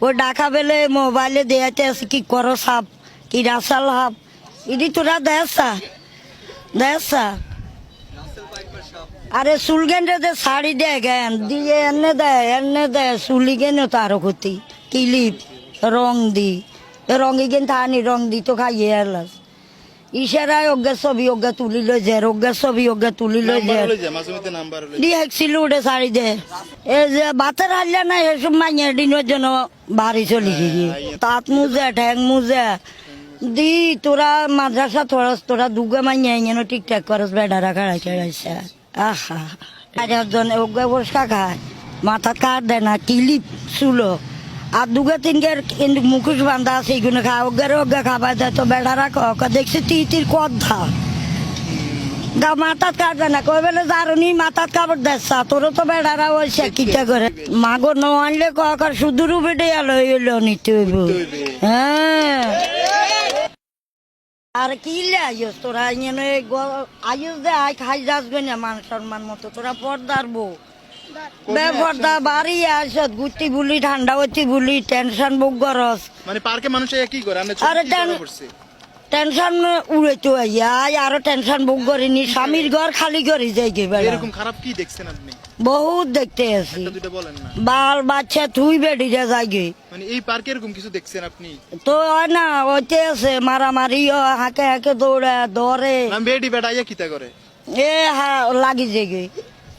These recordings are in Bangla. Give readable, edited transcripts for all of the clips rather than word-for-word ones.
ও ডাকা বেলে মোবাইলে দেয়াতে আছে কি করো সাপ কি রাসাল হাপ ইডি তোরা দেয়সা আরে সুলগেন্ডে দে শাড়ি দে জ্ঞান দিয়ে এনে দেয় সুলি গেন তারও ক্ষতি কিলিপ রঙে গেন থানি রং দি তো খাইয়ে এলাস ইশারায় অজ্ঞা ছবি অজ্ঞা তুলি লই যায় অজ্ঞা ছবি অজ্ঞা তুলি লই যায় দিয়ে হেঁকছিল উঠে শাড়ি দে এই যে বাতের হারলে না এসব মাইয়া দিনের জন্য বাড়ি চলি গিয়ে তাঁত মুজে ঠ্যাং মুজে দি তোরা মাদ্রাসা তোরা দুগা মাইয়া যেন ঠিকঠাক করস বেড়ারা খাড়াই চড়াইছে আহা একজন অজ্ঞা বসকা খায় মাথা কাট দেয় না কিলিপ চুলো আর দুগা তিনগের কিন্তু মুখোশ বান্ধা আছে এইগুলো খা অজ্ঞা খাবার দেয় তো বেড়ারা দেখছি তির কথা গা মাথাত কাটবে না কই বেলে জারুনি মাথাত কাপড় দেখছা তোরও তো বেড়ারা ওইসে কিটা করে মাগো ন আনলে কার শুধু রুবেটে আলো এলো নিতে হইব হ্যাঁ আর কি আইস তোরা আইস দে আই খাই যাসবে না মান সম্মান মতো তোরা পর্দার বউ বেপর্দা বাড়ি আসত গুটি বুলি ঠান্ডা হচ্ছি বুলি টেনশন বুক গরস মানে পার্কে মানুষ কি করে আরে টেনশন উড়ে তো আরো টেনশন বুক করিনি স্বামীর ঘর খালি করে যাই এরকম খারাপ কি দেখছেন আপনি বহুত দেখতে আছি বলেন না বাল বাচ্চা তুই বেড়ি যা যাই মানে এই পার্কে এরকম কিছু দেখছেন আপনি তো হয় না ওইতে আছে মারামারি হাঁকে দৌড়ে বেডি বেড়াইয়া কিতা করে এ হা লাগি যাই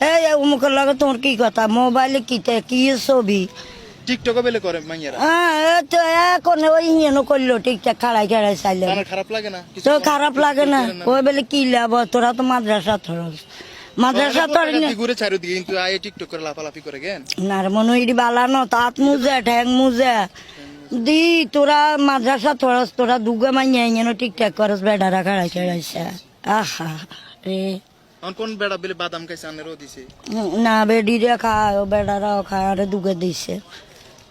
এই অমুকের লগে তোমার কি কথা মোবাইলে কি ছবি টিকটকে বেলে করে মাইয়ারা হ্যাঁ তো এখন ওই ইয়েনো করলো ঠিকঠাক খাড়াই চাইলে খারাপ লাগে না তো খারাপ লাগে না ওই বেলে কি লাভ তোরা তো মাদ্রাসা থরস মাদ্রাসা তোর ঘুরে চারিদিকে কিন্তু আয়ে টিকটক করে লাফালাফি করে গেন না রে মনে ইডি বালানো তাঁত মুজে ঠ্যাং মুজে দি তোরা মাদ্রাসা থরস তোরা দুগা মাইয়া ইয়েনো ঠিকঠাক করস বেড়ারা খাড়াই চড়াইছে আহা রে কোন বেড়া বেলে বাদাম খাইছে আনেরও দিছে না বেডিরে খায় বেড়ারাও খায় আরে দুগে দিছে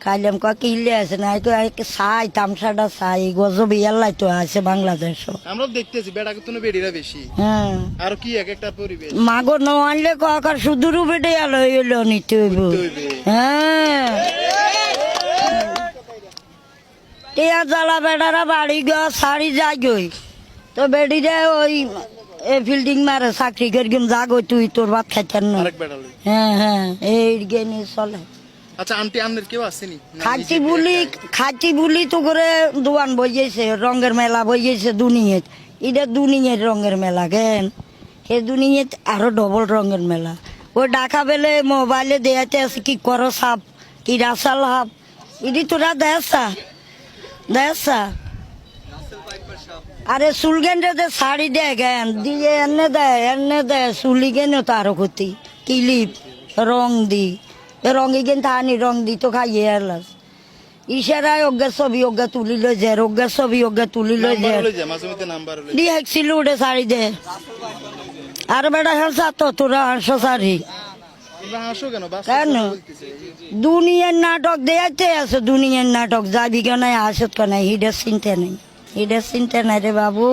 খাইলাম কিলে আছে না তো চাই তামসাটা চাই গজব ইয়াল্লাই তো আছে বাংলাদেশ আমরা দেখতেছি বেড়াকে তো বেডিরা বেশি হ্যাঁ আর কি এক একটা পরিবেশ মাগো ন আনলে কাকার শুধু রুবেটে আলো এলো নিতে হইব হ্যাঁ টিয়া জ্বালা বেড়ারা বাড়ি গা শাড়ি যাই গই তো বেডিরে ওই ফিল্ডিং মারে চাকরি করি যাগো তুই তোর ভাত খাইতেন না হ্যাঁ এই গেনি চলে আচ্ছা আন্টি আন্নের কেউ আসেনি খাচ্ছি বুলি তো করে দোয়ান বইয়েছে রঙের মেলা বইয়েছে দুনিয়াত এটা দুনিয়ার রঙের মেলা কেন সে দুনিয়াত আরো ডবল রঙের মেলা ওই ডাকা বেলে মোবাইলে দেয়াতে আছে কি করো সাপ কি রাসাল হাপ ইডি তোরা দেয়সা আরে সুলগেন্ডে দে শাড়ি দে জ্ঞান দিয়ে এনে দেয় সুলি গেন তারও ক্ষতি কিলিপ রঙে গেন থানি রং দি তো খাইয়ে এলাস ইশারায় অজ্ঞা ছবি অজ্ঞা তুলি লই যায় অজ্ঞা ছবি অজ্ঞা তুলি লই যায় দিয়ে হেঁকছিল উঠে শাড়ি দে আর বেটা হাসা তো তোরা হাসো শাড়ি কেন দুনিয়ার নাটক দেয়াতে আছে দুনিয়ার নাটক যাবি কেন আসত কেন হিডের চিন্তা নাই রে বাবু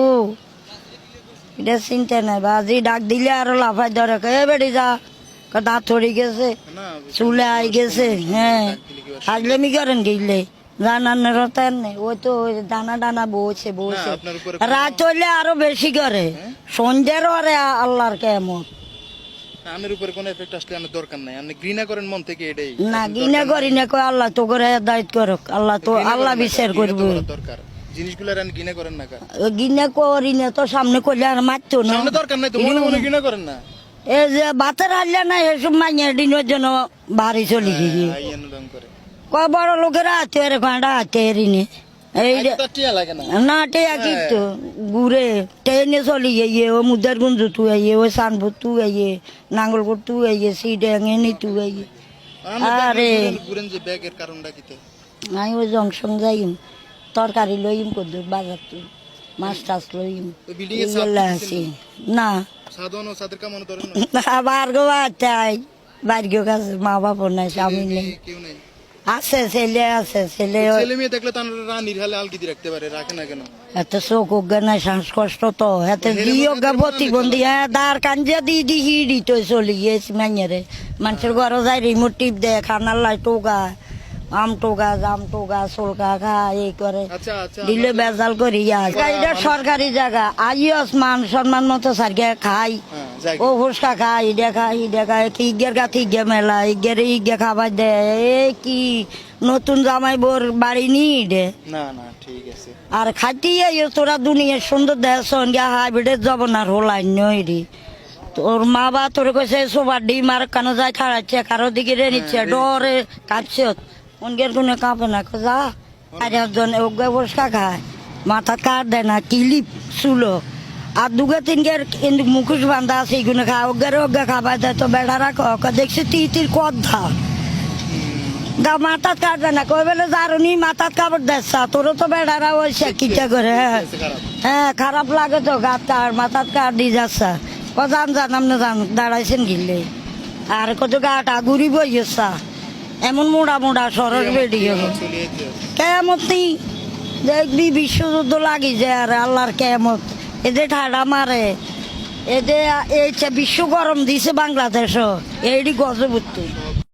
এটা চিন্তা নাই বাজি ডাক দিলে আরো লাফাই ধরে এ বেড়ি যা দাঁত থরি গেছে চুলে আই গেছে হ্যাঁ হাজলেমি করেন গেলে জানার নেই ওই তো দানা বসে রাত হইলে আরো বেশি করে সন্ধ্যের আরে আল্লাহর কেমন না ঘৃণা করি না কই আল্লাহ তো করে দায়িত্ব করুক আল্লাহ বিচার করবো ঘৃণা করি না তো সামনে করলে আর মারতো না এই যে বাতের হারলে না এসব মাইয়া দিনের জন্য বাড়ি চলি গিয়ে বড় লোকেরা হাতে হাতে এরিনে না টেয়া কিন্তু ঘুরে ট্রেনে চলি গিয়ে ও মুদার গুঞ্জু তু আইয়ে ও সানপুর তু আইয়ে নাঙ্গলকোট তু আইয়ে সিডেঙে তু আইয়ে আরে আমি ওই জংশন যাইম তরকারি লইম কত বাজার তো মাছ টাছ লইম আছি না বার্গো বাচ্চাই বার্গো কাছে মা বাবা নাই স্বামী নেই আছে ছেলে দেখলে রানীর হালে আলগিদি রাখতে পারে রাখে না কেন এত চোখ অজ্ঞান নাই শ্বাসকষ্ট তো এত অজ্ঞা প্রতিবন্ধী হ্যাঁ দাঁড় কাঞ্জা দি হিড়ি তো চলি গিয়েছি মাইয়ারে মানুষের ঘরে যাই রিমোট টিপ দেয় খানার লাই টোকা আমটোগা জামটোগা সোলকা খায় এই করে আচ্ছা আচ্ছা দিলে বেজাল করি এটা সরকারি জায়গা আইস মান সম্মান মতো সারগে খাই হ্যাঁ, যাই। ও ফুসকা খাই ইডে খাই কি ইগের গাথি ইগে মেলা ইগে খাবার দেয় এ কি নতুন জামাই বোর বাড়ি নি ইডে না না ঠিক আছে আর খাইতে তোরা দুনিয়ার সুন্দর দেহ সঙ্গে হাইব্রিডের জবনার হোলাই নইরি তোর মা বা তোর কইছে সবার ডিম আর কেন যায় খাড়াচ্ছে কারো দিকে রে নিচ্ছে ডরে কাঁপছে অনগের কোনো কাঁপে না যা আর একজন ওগে বসকা খায় মাথা কাট দেয় না কিলিপ চুলো আর দুগে তিনগের মুখোশ বান্ধা আছে এইগুলো খায় ওগে খাবার দেয় তো বেড়ারা দেখছি তির কথা গা মাথাত কাটবে না কই বলে জারুনি মাথাত কাপড় দেখছা তোরও তো বেড়ারা হয়েছে কিটা করে হ্যাঁ খারাপ লাগে তো গাত কার মাথাত কাট দিয়ে যাচ্ছে জান আপনি জান দাঁড়াইছেন গিলে আর কত গাটা ঘুরি বইয়েছা এমন মোড়া সরস বেরিয়ে কেমত নেই দেখবি বিশ্বযুদ্ধ লাগি যায় আর আল্লাহর কেমত এদের ঠাডা মারে এদের এই বিশ্ব গরম দিছে বাংলাদেশও এইটি গজবুত্তু